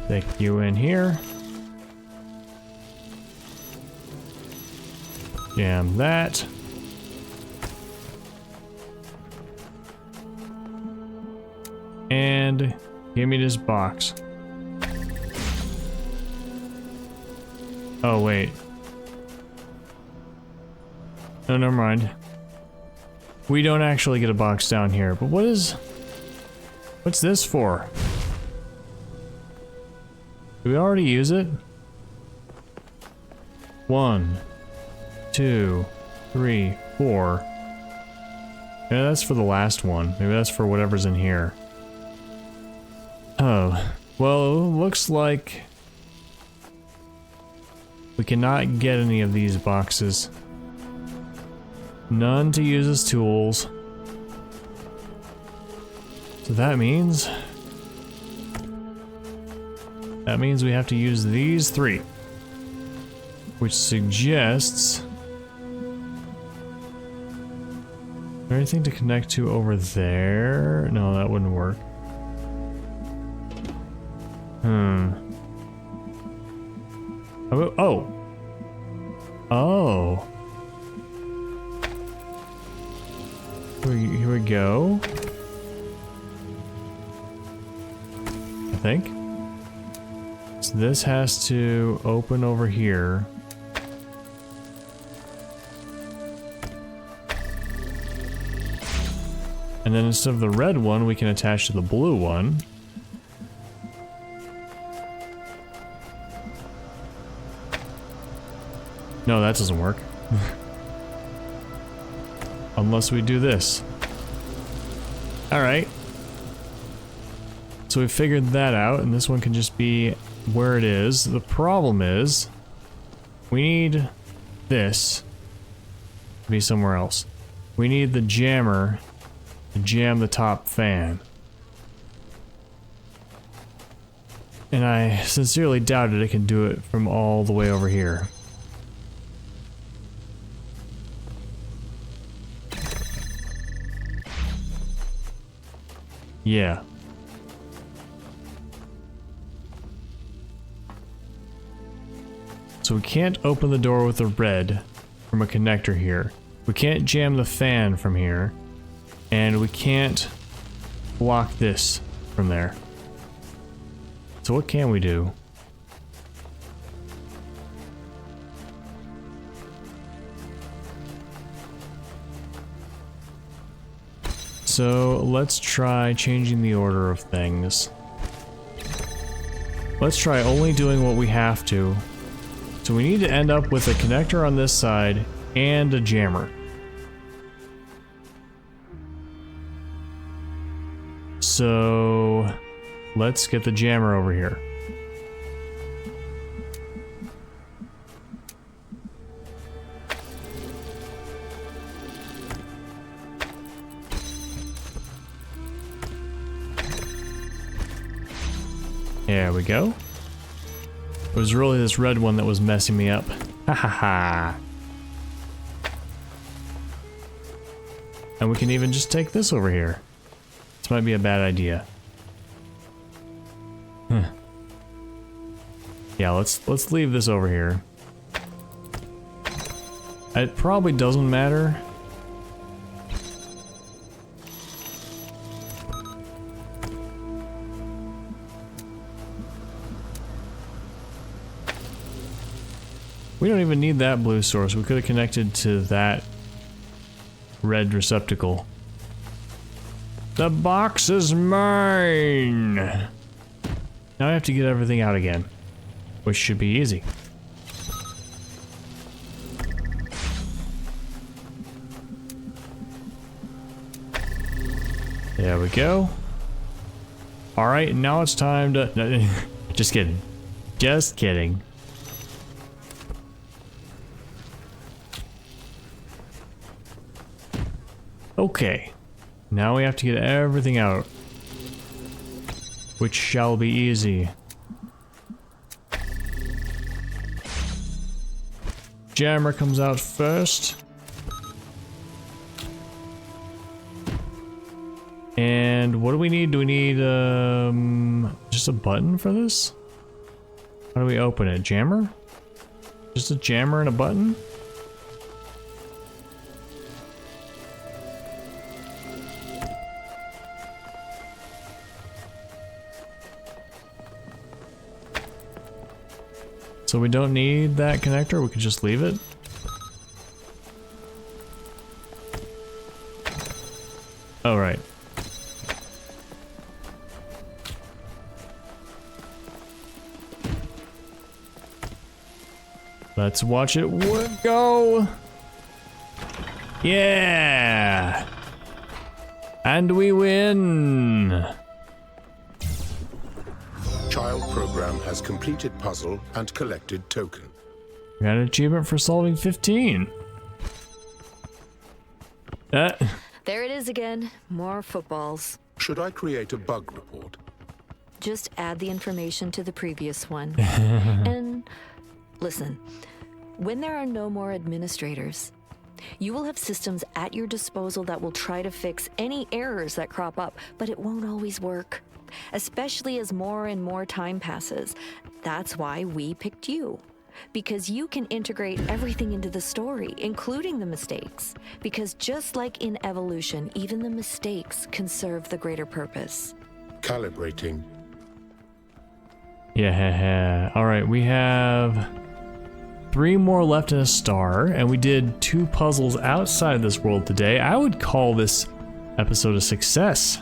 Stick you in here. Jam that. And give me this box. Oh, wait. No, never mind. We don't actually get a box down here, but what's this for? Did we already use it? 1, 2, 3, 4. Maybe that's for the last one. Maybe that's for whatever's in here. Oh, well, it looks like we cannot get any of these boxes. None to use as tools. So that means we have to use these 3. Which suggests... Is there anything to connect to over there? No, that wouldn't work. Oh! Oh! Here we go. I think. So this has to open over here. And then instead of the red one, we can attach to the blue one. No, that doesn't work. Unless we do this. Alright. So we figured that out, and this one can just be where it is. The problem is, we need this to be somewhere else. We need the jammer to jam the top fan. And I sincerely doubted it can do it from all the way over here. Yeah. So we can't open the door with the red from a connector here. We can't jam the fan from here. And we can't block this from there. So what can we do? So let's try changing the order of things. Let's try only doing what we have to. So we need to end up with a connector on this side and a jammer. So let's get the jammer over here. There we go. It was really this red one that was messing me up. Ha ha ha. And we can even just take this over here. This might be a bad idea. Yeah, let's leave this over here. It probably doesn't matter. We don't even need that blue source. We could have connected to that red receptacle. The box is mine! Now I have to get everything out again, which should be easy. There we go. Alright, now it's time to... Just kidding. Just kidding. Okay, now we have to get everything out, which shall be easy. Jammer comes out first. And what do we need? Do we need just a button for this? How do we open it? Jammer? Just a jammer and a button? So we don't need that connector, we could just leave it. All right. Let's watch it go. Yeah. And we win. Child program has completed puzzle and collected token. Got an achievement for solving 15. There it is again. More footballs. Should I create a bug report? Just add the information to the previous one. And listen, when there are no more administrators, you will have systems at your disposal that will try to fix any errors that crop up, but it won't always work, especially as more and more time passes. That's why we picked you. Because you can integrate everything into the story, including the mistakes. Because just like in evolution, even the mistakes can serve the greater purpose. Calibrating. Yeah. All right, we have 3 more left in a star, and we did 2 puzzles outside this world today. I would call this episode a success.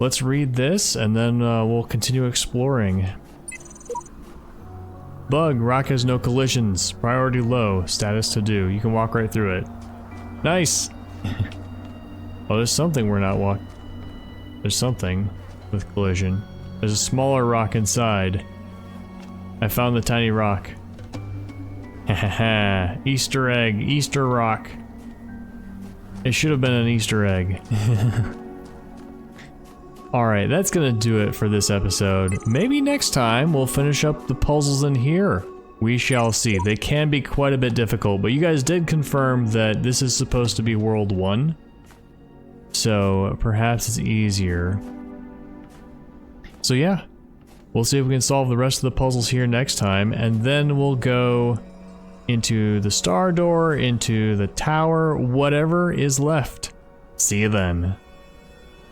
Let's read this, and then we'll continue exploring. Bug, rock has no collisions. Priority low, status to do. You can walk right through it. Nice! Oh, there's something we're not walking. There's something with collision. There's a smaller rock inside. I found the tiny rock. Hahaha. Easter egg, Easter rock. It should have been an Easter egg. Alright, that's gonna do it for this episode. Maybe next time we'll finish up the puzzles in here. We shall see. They can be quite a bit difficult, but you guys did confirm that this is supposed to be World 1. So perhaps it's easier. So yeah, we'll see if we can solve the rest of the puzzles here next time, and then we'll go into the star door, into the tower, whatever is left. See you then.